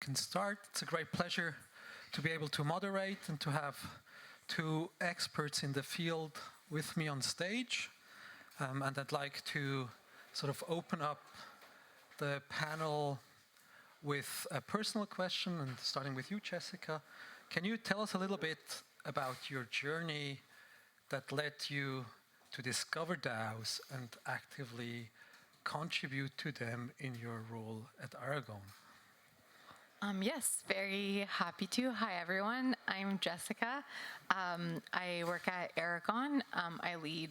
can start. It's a great pleasure to be able to moderate and to have two experts in the field with me on stage. And I'd like to sort of open up the panel with a personal question, and starting with you, Jessica. Can you tell us a little bit about your journey that led you to discover DAOs and actively contribute to them in your role at Aragon? Yes, very happy to. Hi, everyone. I'm Jessica. I work at Aragon. I lead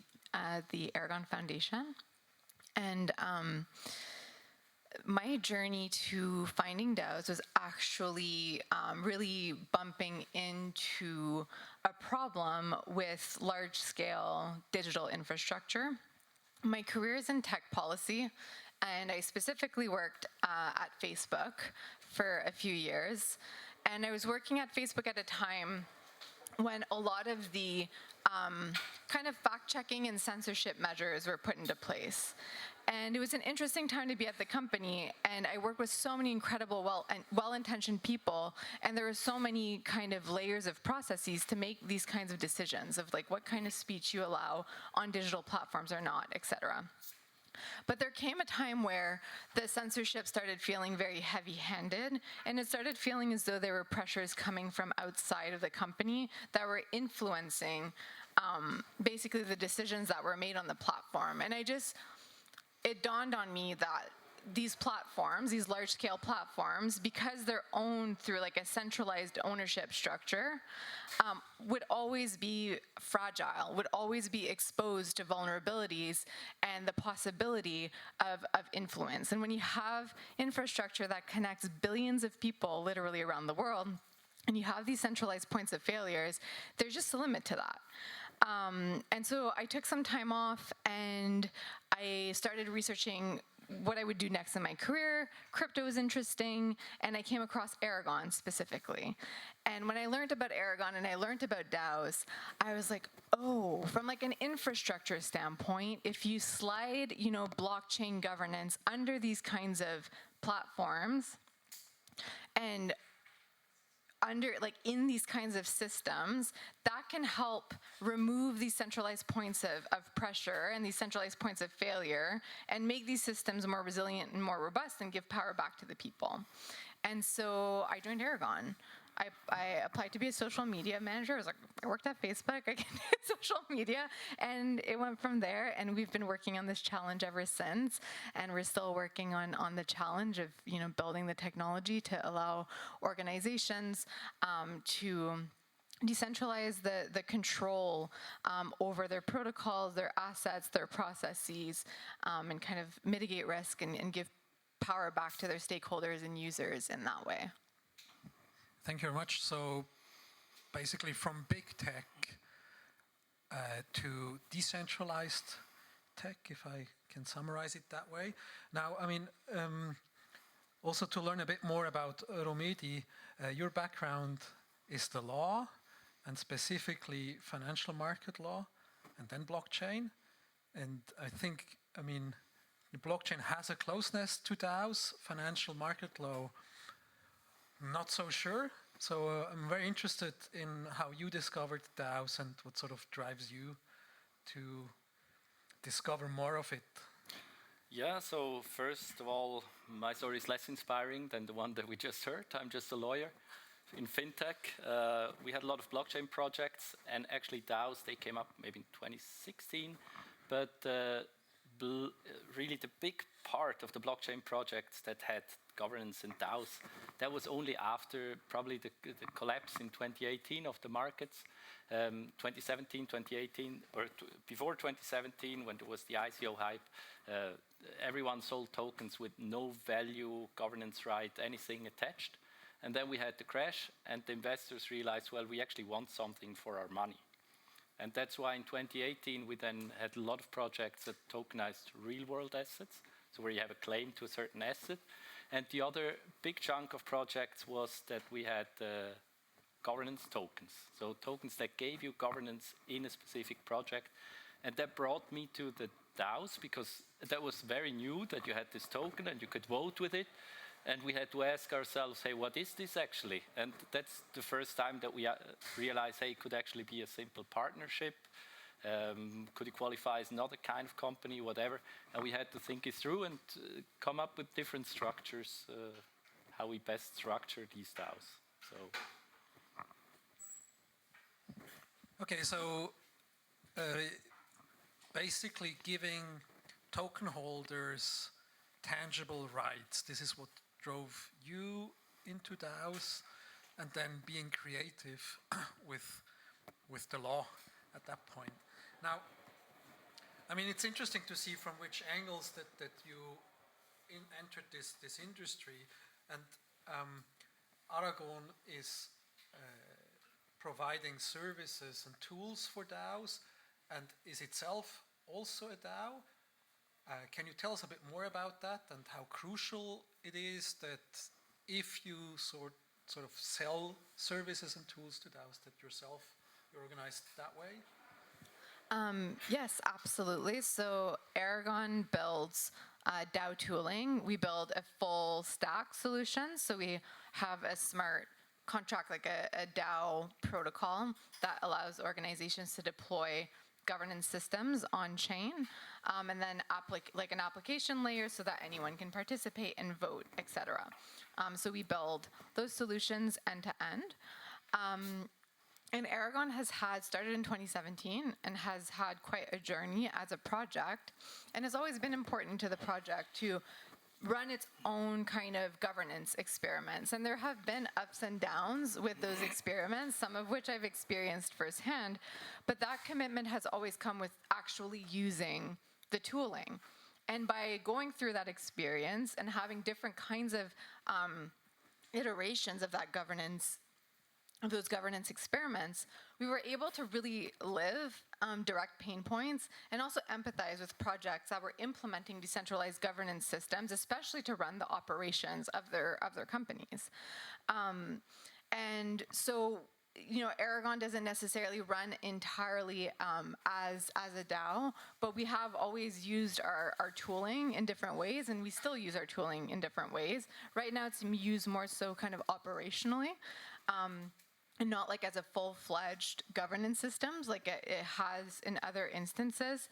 the Aragon Foundation. And my journey to finding DAOs was actually really bumping into a problem with large-scale digital infrastructure. My career is in tech policy, and I specifically worked at Facebook for a few years. And I was working at Facebook at a time when a lot of the kind of fact-checking and censorship measures were put into place. And it was an interesting time to be at the company, and I worked with so many incredible, well-intentioned people, and there were so many kind of layers of processes to make these kinds of decisions of like what kind of speech you allow on digital platforms or not, et cetera. But there came a time where the censorship started feeling very heavy-handed, and it started feeling as though there were pressures coming from outside of the company that were influencing basically the decisions that were made on the platform. And it dawned on me that these platforms, these large-scale platforms, because they're owned through like a centralized ownership structure, would always be fragile, would always be exposed to vulnerabilities and the possibility of influence. And when you have infrastructure that connects billions of people literally around the world, and you have these centralized points of failures, there's just a limit to that. And so I took some time off and I started researching what I would do next in my career. Crypto was interesting, and I came across Aragon specifically. And when I learned about Aragon and I learned about DAOs, I was like, oh, from like an infrastructure standpoint, if you slide, blockchain governance under these kinds of platforms and in these kinds of systems, that can help remove these centralized points of pressure and these centralized points of failure and make these systems more resilient and more robust and give power back to the people. And so I joined Aragon. I applied to be a social media manager. I worked at Facebook, I can do social media, and it went from there, and we've been working on this challenge ever since, and we're still working on the challenge of building the technology to allow organizations to decentralize the control over their protocols, their assets, their processes, and kind of mitigate risk and give power back to their stakeholders and users in that way. Thank you very much. So basically from big tech to decentralized tech, if I can summarize it that way. Now, also to learn a bit more about Romedi, your background is the law, and specifically financial market law, and then blockchain. And I think, the blockchain has a closeness to DAOs, financial market law, not so sure. So I'm very interested in how you discovered DAOs and what sort of drives you to discover more of it. Yeah, so first of all, my story is less inspiring than the one that we just heard. I'm just a lawyer in fintech. We had a lot of blockchain projects, and actually DAOs, they came up maybe in 2016, but really the big part of the blockchain projects that had governance and DAOs, that was only after probably the collapse in 2018 of the markets, 2017, 2018, or before 2017 when there was the ICO hype, everyone sold tokens with no value, governance right, anything attached. And then we had the crash, and the investors realized, well, we actually want something for our money. And that's why in 2018 we then had a lot of projects that tokenized real-world assets, so where you have a claim to a certain asset. And the other big chunk of projects was that we had governance tokens, so tokens that gave you governance in a specific project. And that brought me to the DAOs, because that was very new that you had this token and you could vote with it. And we had to ask ourselves, hey, what is this actually? And that's the first time that we realized, hey, it could actually be a simple partnership. Could it qualify as another kind of company, whatever? And we had to think it through and come up with different structures, how we best structure these DAOs. So. Okay, so basically giving token holders tangible rights. This is what drove you into DAOs, and then being creative with the law at that point. Now, I mean, it's interesting to see from which angles that you entered this industry, and Aragon is providing services and tools for DAOs, and is itself also a DAO. Can you tell us a bit more about that and how crucial it is that if you sort of sell services and tools to DAOs, that you're organized that way? Yes, absolutely. So Aragon builds DAO tooling. We build a full stack solution. So we have a smart contract, like a DAO protocol that allows organizations to deploy governance systems on chain, and then like an application layer so that anyone can participate and vote, etc. So we build those solutions end to end. And Aragon started in 2017 and has had quite a journey as a project, and has always been important to the project to run its own kind of governance experiments. And there have been ups and downs with those experiments, some of which I've experienced firsthand, but that commitment has always come with actually using the tooling. And by going through that experience and having different kinds of iterations of that governance, of those governance experiments, we were able to really live direct pain points and also empathize with projects that were implementing decentralized governance systems, especially to run the operations of their companies. And so, you know, Aragon doesn't necessarily run entirely as a DAO, but we have always used our tooling in different ways, and we still use our tooling in different ways. Right now, it's used more so kind of operationally. And not like as a full-fledged governance systems like it has in other instances.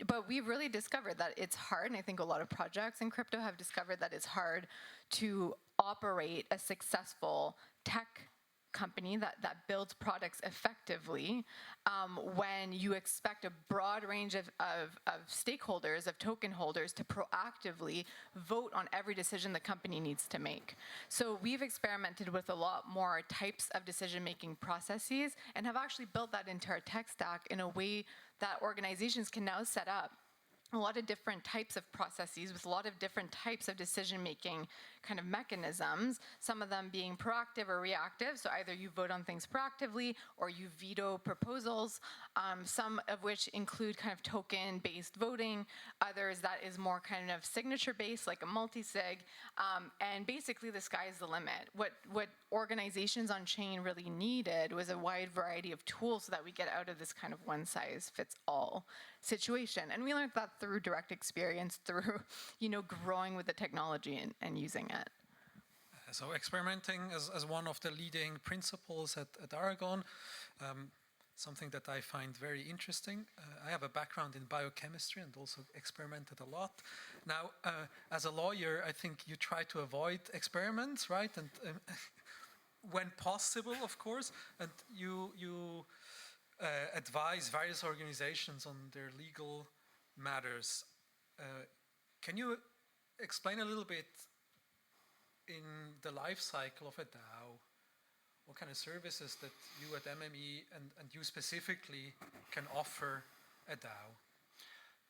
But we've really discovered that it's hard, and I think a lot of projects in crypto have discovered that it's hard to operate a successful tech company that builds products effectively when you expect a broad range of stakeholders, of token holders, to proactively vote on every decision the company needs to make. So we've experimented with a lot more types of decision-making processes and have actually built that into our tech stack in a way that organizations can now set up a lot of different types of processes with a lot of different types of decision-making kind of mechanisms, some of them being proactive or reactive, so either you vote on things proactively or you veto proposals, some of which include kind of token-based voting, others that is more kind of signature-based, like a multi-sig, and basically the sky's the limit. What organizations on chain really needed was a wide variety of tools so that we get out of this kind of one-size-fits-all situation. And we learned that through direct experience, through, you know, growing with the technology and using it. So experimenting as one of the leading principles at Aragon, something that I find very interesting. I have a background in biochemistry and also experimented a lot. Now, as a lawyer, I think you try to avoid experiments, right? And when possible, of course, and you advise various organizations on their legal matters. Can you explain a little bit in the life cycle of a DAO, what kind of services that you at MME and you specifically can offer a DAO?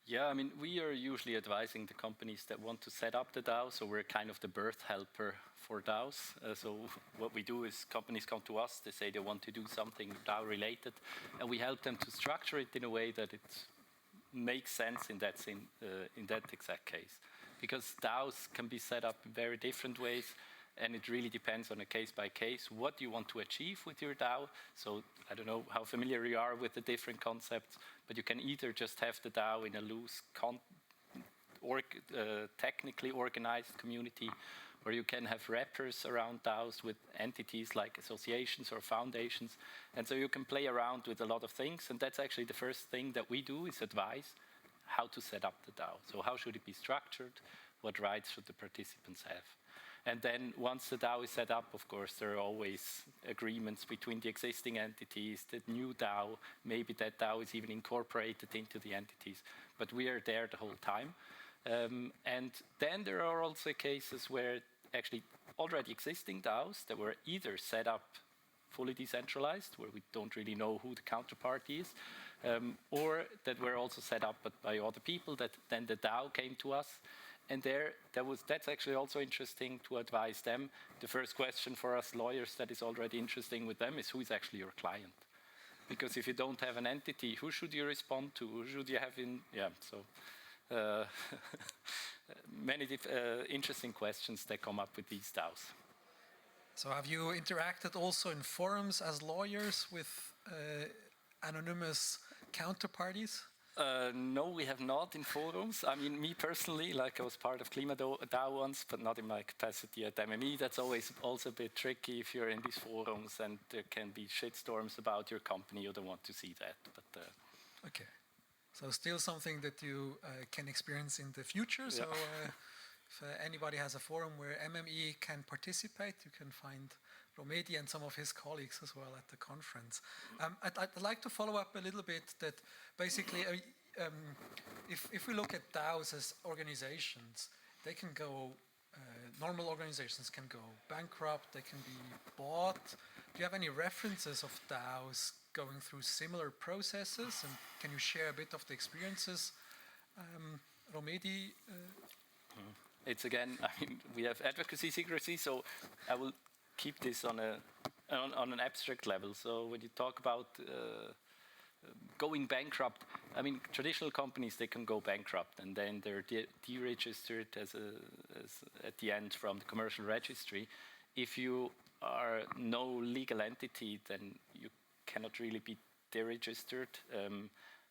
Yeah, I mean, we are usually advising the companies that want to set up the DAO, so we're kind of the birth helper for DAOs. So what we do is companies come to us, they say they want to do something DAO related, and we help them to structure it in a way that it makes sense in that exact case. Because DAOs can be set up in very different ways, and it really depends on a case by case what you want to achieve with your DAO. So I don't know how familiar you are with the different concepts, but you can either just have the DAO in a loose, technically organized community, or you can have wrappers around DAOs with entities like associations or foundations. And so you can play around with a lot of things. And that's actually the first thing that we do is advise how to set up the DAO. So how should it be structured? What rights should the participants have? And then once the DAO is set up, of course, there are always agreements between the existing entities, the new DAO, maybe that DAO is even incorporated into the entities, but we are there the whole time. And then there are also cases where actually already existing DAOs that were either set up fully decentralized, where we don't really know who the counterparty is, or that were also set up by other people that then the DAO came to us. And that's actually also interesting to advise them. The first question for us lawyers that is already interesting with them is who is actually your client? Because if you don't have an entity, who should you respond to? Who should you have in? Yeah, so many interesting questions that come up with these DAOs. So have you interacted also in forums as lawyers with anonymous counterparties? No, we have not in forums. I mean, me personally, like I was part of DAO once, but not in my capacity at MME. That's always also a bit tricky if you're in these forums and there can be shitstorms about your company. You don't want to see that. But okay, so still something that you can experience in the future. Yeah. So if anybody has a forum where MME can participate, you can find Romedi and some of his colleagues as well at the conference. I'd like to follow up a little bit that basically, if we look at DAOs as organizations, they can go, normal organizations can go bankrupt, they can be bought. Do you have any references of DAOs going through similar processes? And can you share a bit of the experiences? Romedi? It's again, I mean, we have advocacy secrecy, so I will keep this on an abstract level. So when you talk about going bankrupt, I mean, traditional companies, they can go bankrupt and then they're deregistered as at the end from the commercial registry. If you are no legal entity, then you cannot really be deregistered.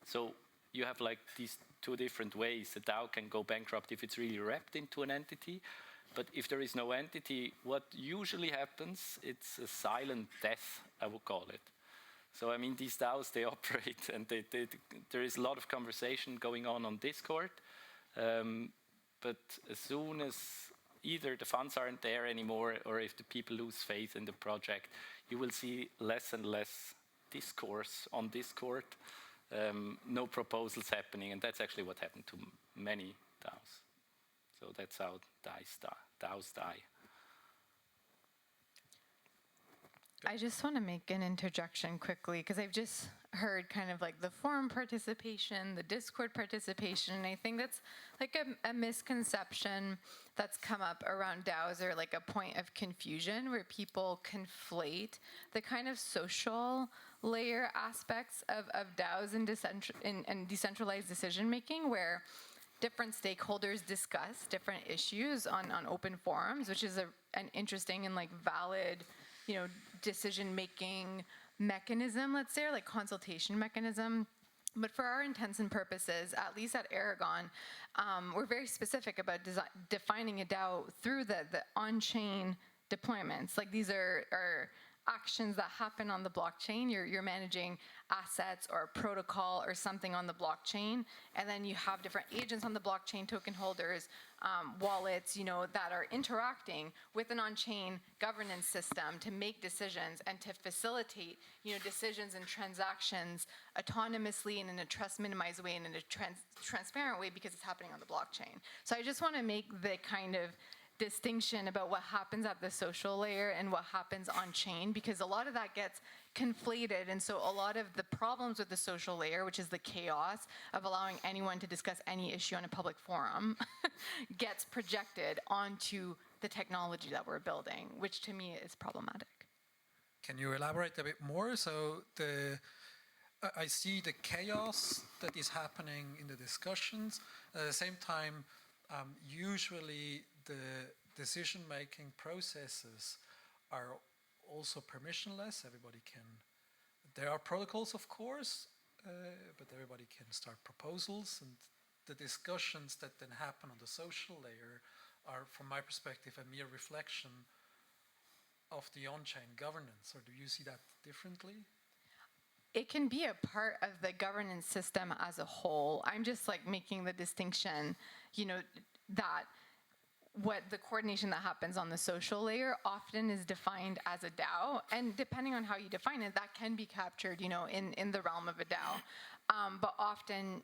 So you have like these two different ways. The DAO can go bankrupt if it's really wrapped into an entity. But if there is no entity, what usually happens, it's a silent death, I would call it. So, I mean, these DAOs, they operate, and there is a lot of conversation going on Discord. But as soon as either the funds aren't there anymore, or if the people lose faith in the project, you will see less and less discourse on Discord, no proposals happening, and that's actually what happened to many DAOs. So that's how DAOs die. I just want to make an interjection quickly, because I've just heard kind of like the forum participation, the Discord participation, and I think that's like a misconception that's come up around DAOs, or like a point of confusion where people conflate the kind of social layer aspects of DAOs and decentralized decision making, where different stakeholders discuss different issues on open forums, which is an interesting and like valid, decision-making mechanism, let's say, or like consultation mechanism. But for our intents and purposes, at least at Aragon, we're very specific about defining a DAO through the on-chain deployments. Like these are actions that happen on the blockchain. You're managing assets or a protocol or something on the blockchain, and then you have different agents on the blockchain, token holders, wallets, that are interacting with an on-chain governance system to make decisions and to facilitate, decisions and transactions autonomously and in a trust-minimized way and in a transparent way, because it's happening on the blockchain. So I just want to make the kind of distinction about what happens at the social layer and what happens on chain, because a lot of that gets conflated. And so a lot of the problems with the social layer, which is the chaos of allowing anyone to discuss any issue on a public forum, gets projected onto the technology that we're building, which to me is problematic. Can you elaborate a bit more? So I see the chaos that is happening in the discussions. At the same time, usually the decision-making processes are also permissionless. Everybody can. There are protocols, of course, but everybody can start proposals, and the discussions that then happen on the social layer are, from my perspective, a mere reflection of the on-chain governance, or do you see that differently? It can be a part of the governance system as a whole. I'm just like making the distinction, that what the coordination that happens on the social layer often is defined as a DAO, and depending on how you define it, that can be captured, in the realm of a DAO. But often,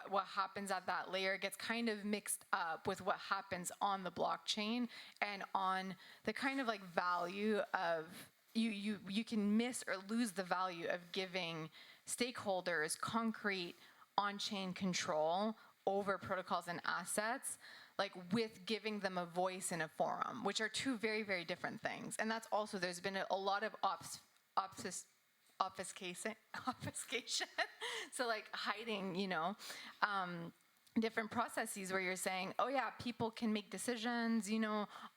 what happens at that layer gets kind of mixed up with what happens on the blockchain and on the kind of like value of, you can miss or lose the value of giving stakeholders concrete on-chain control over protocols and assets, like with giving them a voice in a forum, which are two very, very different things. And that's also, there's been a lot of obfuscation, so like hiding, different processes where you're saying, oh yeah, people can make decisions,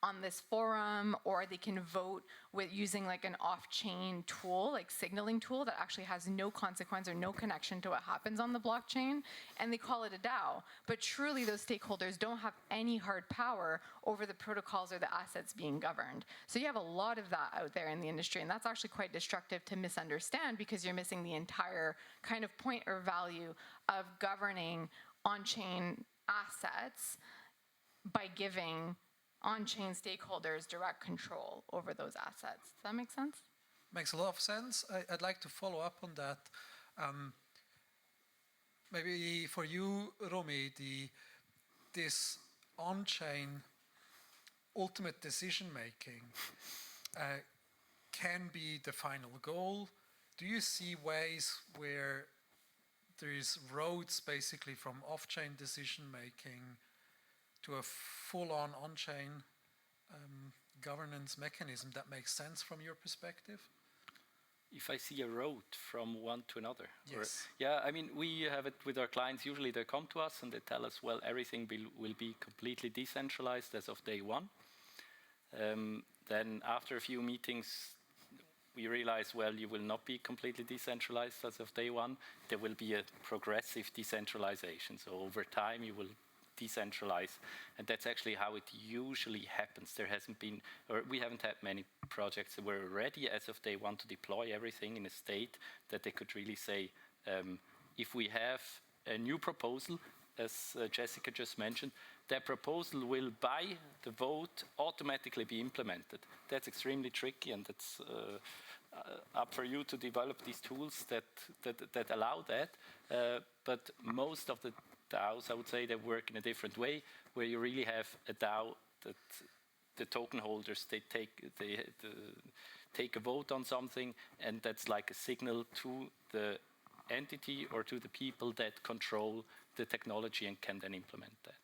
on this forum, or they can vote with using like an off-chain tool, like signaling tool that actually has no consequence or no connection to what happens on the blockchain, and they call it a DAO. But truly those stakeholders don't have any hard power over the protocols or the assets being governed. So you have a lot of that out there in the industry, and that's actually quite destructive to misunderstand, because you're missing the entire kind of point or value of governing on-chain assets by giving on-chain stakeholders direct control over those assets. Does that make sense? Makes a lot of sense. I'd like to follow up on that. Maybe for you, Romedi, this on-chain ultimate decision-making can be the final goal. Do you see ways where there is roads basically from off-chain decision-making to a full-on on-chain governance mechanism that makes sense from your perspective? If I see a road from one to another. Yes. We have it with our clients. Usually they come to us and they tell us, well, everything will be completely decentralized as of day one. Then after a few meetings, we realize, well, you will not be completely decentralized as of day one. There will be a progressive decentralization. So over time, you will decentralize. And that's actually how it usually happens. We haven't had many projects that were ready as of day one to deploy everything in a state that they could really say, if we have a new proposal, as Jessica just mentioned, that proposal will, by the vote, automatically be implemented. That's extremely tricky, and it's up for you to develop these tools that allow that. But most of the DAOs, I would say, they work in a different way, where you really have a DAO that the token holders, they take a vote on something, and that's like a signal to the entity or to the people that control the technology and can then implement that.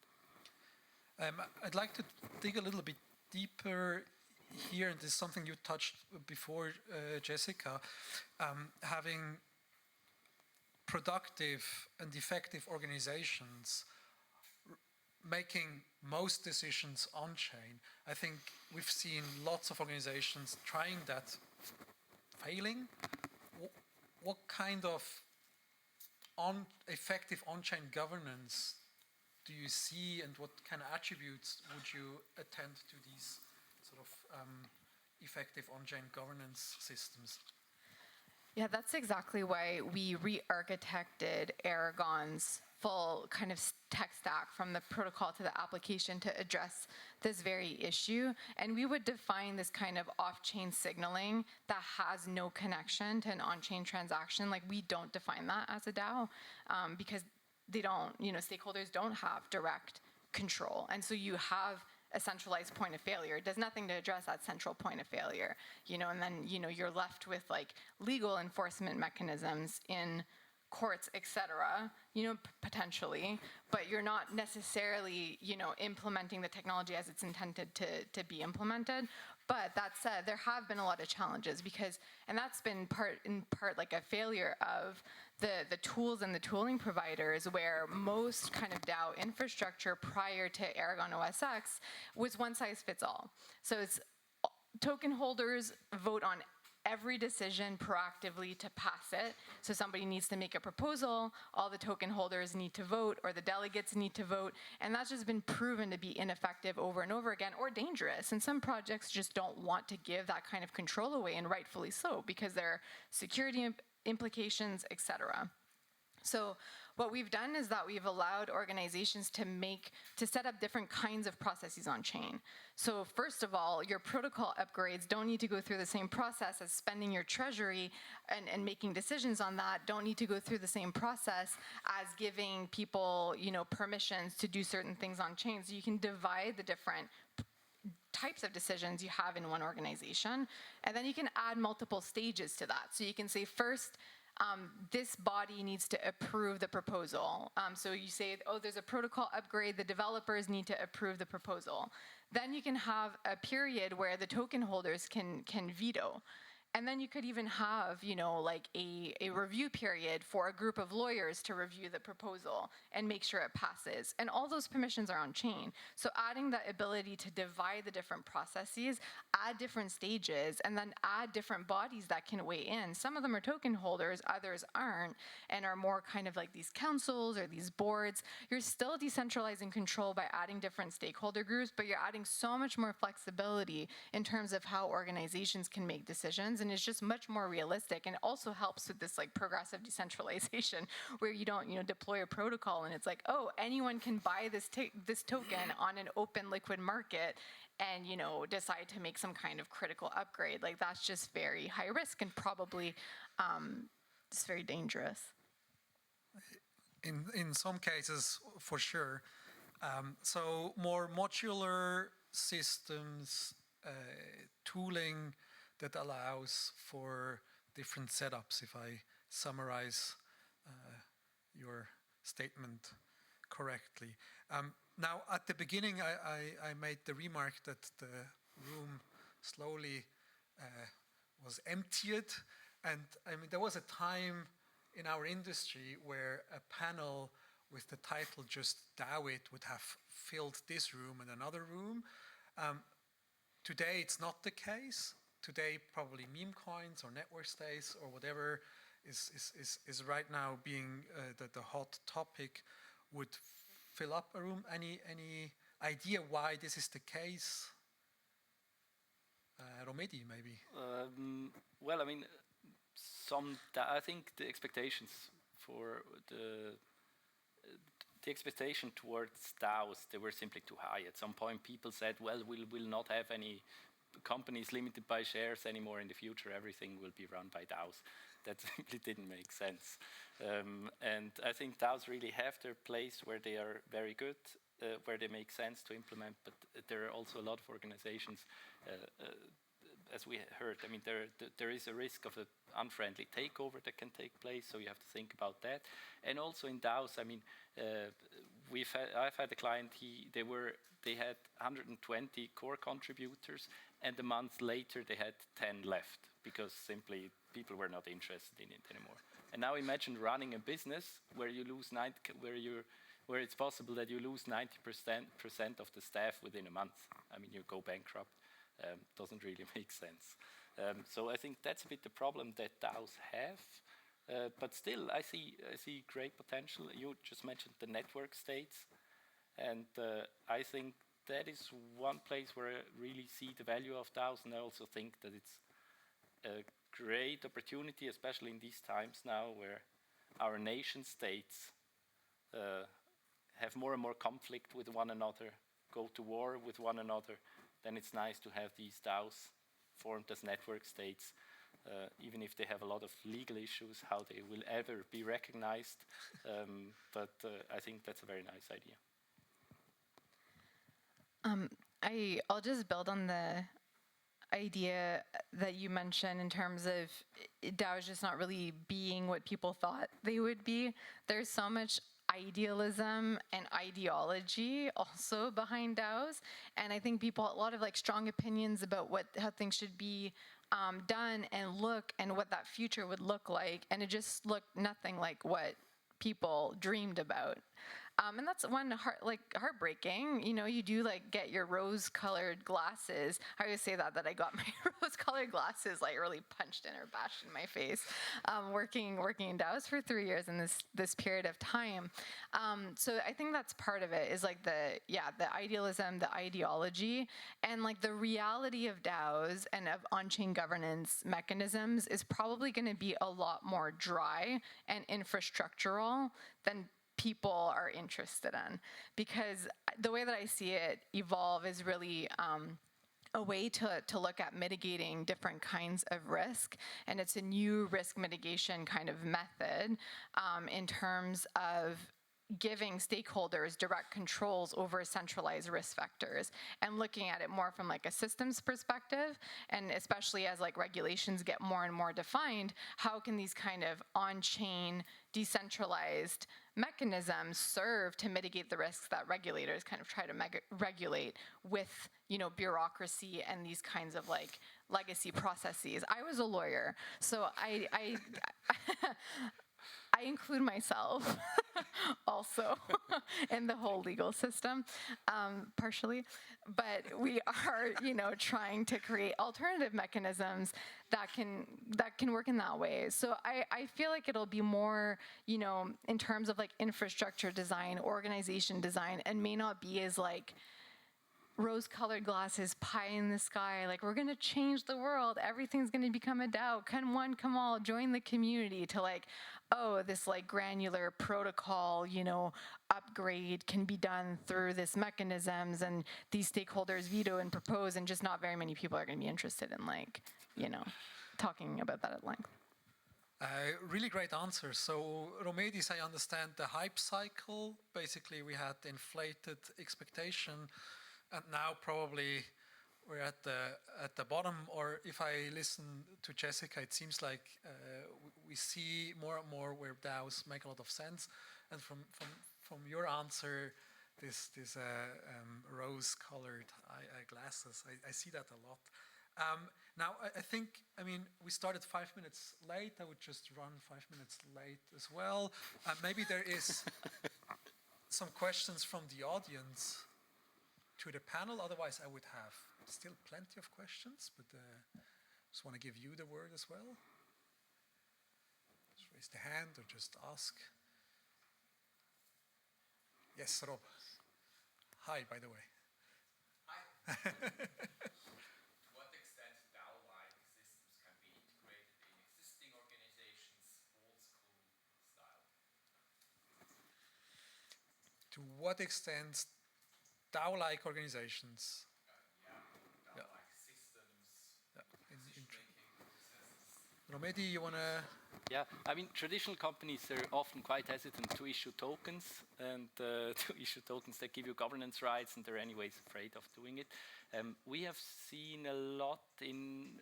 I'd like to dig a little bit deeper here, and this is something you touched before, Jessica, having productive and effective organizations making most decisions on-chain. I think we've seen lots of organizations trying that, failing. What kind of effective on-chain governance do you see, and what kind of attributes would you attend to these sort of effective on-chain governance systems? Yeah, that's exactly why we re-architected Aragon's full kind of tech stack from the protocol to the application to address this very issue. And we would define this kind of off-chain signaling that has no connection to an on-chain transaction. Like, we don't define that as a DAO because they don't, stakeholders don't have direct control. And so you have a centralized point of failure. It does nothing to address that central point of failure, and then, you're left with like legal enforcement mechanisms in courts, et cetera, potentially, but you're not necessarily, implementing the technology as it's intended to be implemented. But that said, there have been a lot of challenges and that's been in part like a failure of the tools and the tooling providers, where most kind of DAO infrastructure prior to Aragon OS X was one size fits all. So it's token holders vote on every decision proactively to pass it. So somebody needs to make a proposal, all the token holders need to vote, or the delegates need to vote, and that's just been proven to be ineffective over and over again, or dangerous. And some projects just don't want to give that kind of control away, and rightfully so, because there are security implications, etc. So what we've done is that we've allowed organizations to set up different kinds of processes on chain. So first of all, your protocol upgrades don't need to go through the same process as spending your treasury and making decisions on that, don't need to go through the same process as giving people, permissions to do certain things on chain. So you can divide the different types of decisions you have in one organization, and then you can add multiple stages to that. So you can say first, this body needs to approve the proposal. So you say, oh, there's a protocol upgrade, the developers need to approve the proposal. Then you can have a period where the token holders can veto. And then you could even have, like a review period for a group of lawyers to review the proposal and make sure it passes. And all those permissions are on chain. So adding the ability to divide the different processes, add different stages, and then add different bodies that can weigh in. Some of them are token holders, others aren't, and are more kind of like these councils or these boards. You're still decentralizing control by adding different stakeholder groups, but you're adding so much more flexibility in terms of how organizations can make decisions. And it's just much more realistic, and it also helps with this like progressive decentralization where you don't deploy a protocol and it's like, oh, anyone can buy this token on an open liquid market and decide to make some kind of critical upgrade. Like that's just very high risk and probably it's very dangerous. In some cases, for sure. So more modular systems, tooling that allows for different setups, if I summarize your statement correctly. Now, at the beginning, I made the remark that the room slowly was emptied, and I mean, there was a time in our industry where a panel with the title just DAO It would have filled this room and another room. Today, it's not the case. Today, probably meme coins or network states or whatever is right now being the hot topic would fill up a room. Any idea why this is the case? Romedi, maybe. Well, I mean, I think the expectations for the expectation towards DAOs, they were simply too high. At some point, people said, well, we'll not have any companies limited by shares anymore in the future. Everything will be run by DAOs. That simply didn't make sense. And I think DAOs really have their place where they are very good, where they make sense to implement, but there are also a lot of organizations, as we heard, I mean, there is a risk of an unfriendly takeover that can take place, so you have to think about that. And also in DAOs, I mean, I've had a client, they had 120 core contributors, and a month later they had 10 left because simply people were not interested in it anymore. And now imagine running a business where you lose where it's possible that you lose 90% of the staff within a month. I mean, you go bankrupt. Doesn't really make sense. So I think that's a bit the problem that DAOs have. But still, I see great potential. You just mentioned the network states, and I think that is one place where I really see the value of DAOs, and I also think that it's a great opportunity, especially in these times now where our nation states have more and more conflict with one another, go to war with one another. Then it's nice to have these DAOs formed as network states, even if they have a lot of legal issues, how they will ever be recognized. But I think that's a very nice idea. I'll just build on the idea that you mentioned in terms of DAOs just not really being what people thought they would be. There's so much idealism and ideology also behind DAOs, and I think people a lot of like strong opinions about how things should be done and look, and what that future would look like, and it just looked nothing like what people dreamed about. And that's one heartbreaking. You know, you do like get your rose-colored glasses. I always say that I got my rose-colored glasses like really punched in or bashed in my face, working in DAOs for 3 years in this period of time. So I think that's part of it, is like the idealism, the ideology, and like the reality of DAOs and of on-chain governance mechanisms is probably going to be a lot more dry and infrastructural than people are interested in, because the way that I see it evolve is really a way to look at mitigating different kinds of risk, and it's a new risk mitigation kind of method in terms of giving stakeholders direct controls over centralized risk vectors and looking at it more from like a systems perspective, and especially as like regulations get more and more defined, how can these kind of on-chain decentralized mechanisms serve to mitigate the risks that regulators kind of try to regulate with, you know, bureaucracy and these kinds of like legacy processes. I was a lawyer, so I include myself also in the whole legal system, partially. But we are, you know, trying to create alternative mechanisms that can work in that way. So I feel like it'll be more, you know, in terms of like infrastructure design, organization design, and may not be as like rose-colored glasses, pie in the sky, like we're gonna change the world, everything's gonna become a DAO, come one, come all, join the community, to like, oh, this like granular protocol, you know, upgrade can be done through this mechanisms, and these stakeholders veto and propose, and just not very many people are gonna be interested in like, you know, talking about that at length. Really great answer. So Romedi, I understand the hype cycle, basically we had inflated expectation, and now probably we're at the bottom. Or if I listen to Jessica, it seems like we see more and more where DAOs make a lot of sense. And from your answer, this rose-colored glasses, I see that a lot. Now I think, I mean, we started 5 minutes late. I would just run 5 minutes late as well. Maybe there is some questions from the audience to the panel. Otherwise, I would have still plenty of questions, but just want to give you the word as well. Just raise the hand or just ask. Yes, Rob. Hi, by the way. Hi. To what extent DAO-like systems can be integrated in existing organizations, old school style? To what extent DAO-like organizations. DAO-like systems, decision-making processes. Romedi, you want to? Yeah, I mean, traditional companies are often quite hesitant to issue tokens, and to issue tokens that give you governance rights, and they're anyways afraid of doing it. We have seen a lot in,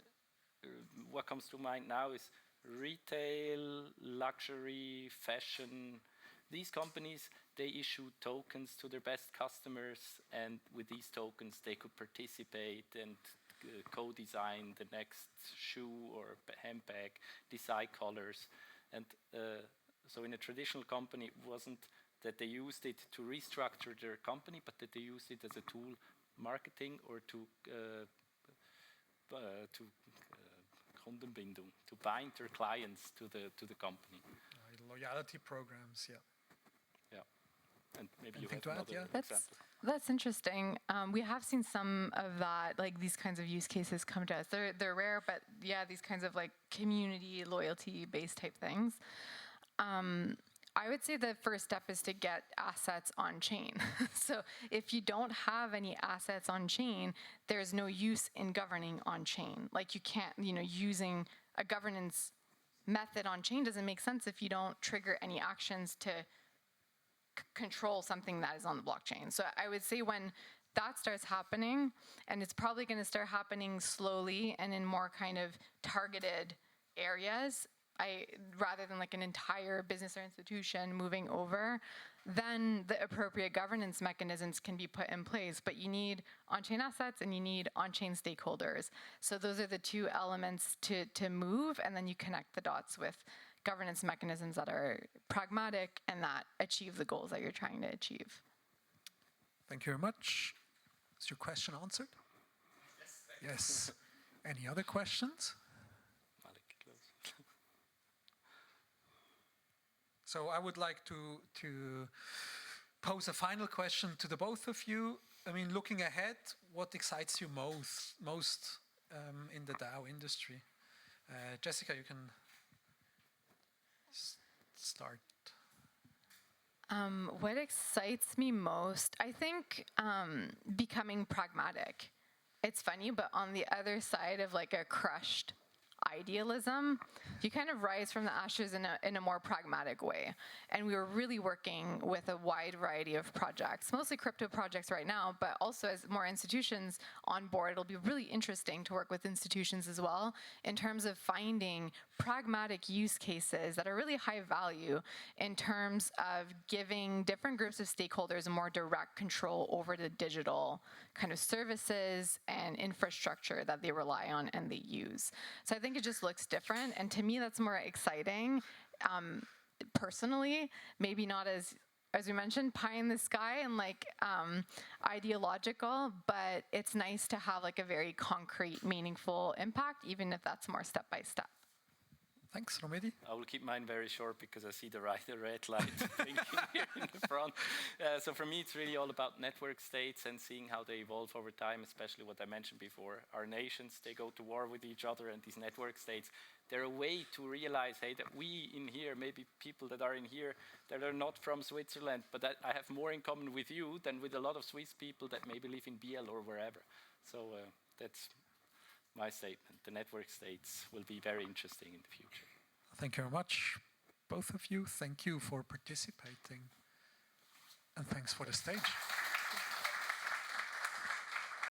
what comes to mind now is retail, luxury, fashion. These companies, they issue tokens to their best customers, and with these tokens they could participate and co-design the next shoe or handbag, decide colors. And so in a traditional company, it wasn't that they used it to restructure their company, but that they used it as a tool, marketing, or to Kundenbindung, to bind their clients to the company. Loyalty programs, yeah. And maybe anything you have to add? another example. That's interesting. We have seen some of that, like these kinds of use cases come to us. They're rare, but yeah, these kinds of like community loyalty-based type things. I would say the first step is to get assets on chain. So if you don't have any assets on chain, there's no use in governing on chain. Like you can't, you know, using a governance method on chain doesn't make sense if you don't trigger any actions to control something that is on the blockchain. So I would say when that starts happening, and it's probably going to start happening slowly and in more kind of targeted areas, rather than like an entire business or institution moving over, then the appropriate governance mechanisms can be put in place. But you need on-chain assets and you need on-chain stakeholders. So those are the two elements to move, and then you connect the dots with governance mechanisms that are pragmatic and that achieve the goals that you're trying to achieve. Thank you very much. Is your question answered? Yes. Any other questions? Malik, close. So I would like to pose a final question to the both of you. I mean, looking ahead, what excites you most in the DAO industry? Jessica, you can start. What excites me most, I think becoming pragmatic. It's funny, but on the other side of like a crushed idealism, you kind of rise from the ashes in a more pragmatic way. And we were really working with a wide variety of projects, mostly crypto projects right now, but also as more institutions on board, it'll be really interesting to work with institutions as well in terms of finding pragmatic use cases that are really high value in terms of giving different groups of stakeholders a more direct control over the digital kind of services and infrastructure that they rely on and they use. So I think it just looks different, and to me that's more exciting. Personally, maybe not as we mentioned, pie in the sky and like ideological, but it's nice to have like a very concrete, meaningful impact, even if that's more step by step. Thanks, Romedi. I will keep mine very short because I see the red light blinking here in the front. So for me, it's really all about network states and seeing how they evolve over time, especially what I mentioned before. Our nations, they go to war with each other, and these network states, they're a way to realize, hey, that we in here, maybe people that are in here that are not from Switzerland, but that I have more in common with you than with a lot of Swiss people that maybe live in Biel or wherever. So that's my statement. The network states will be very interesting in the future. Thank you very much, both of you. Thank you for participating. And thanks for the stage.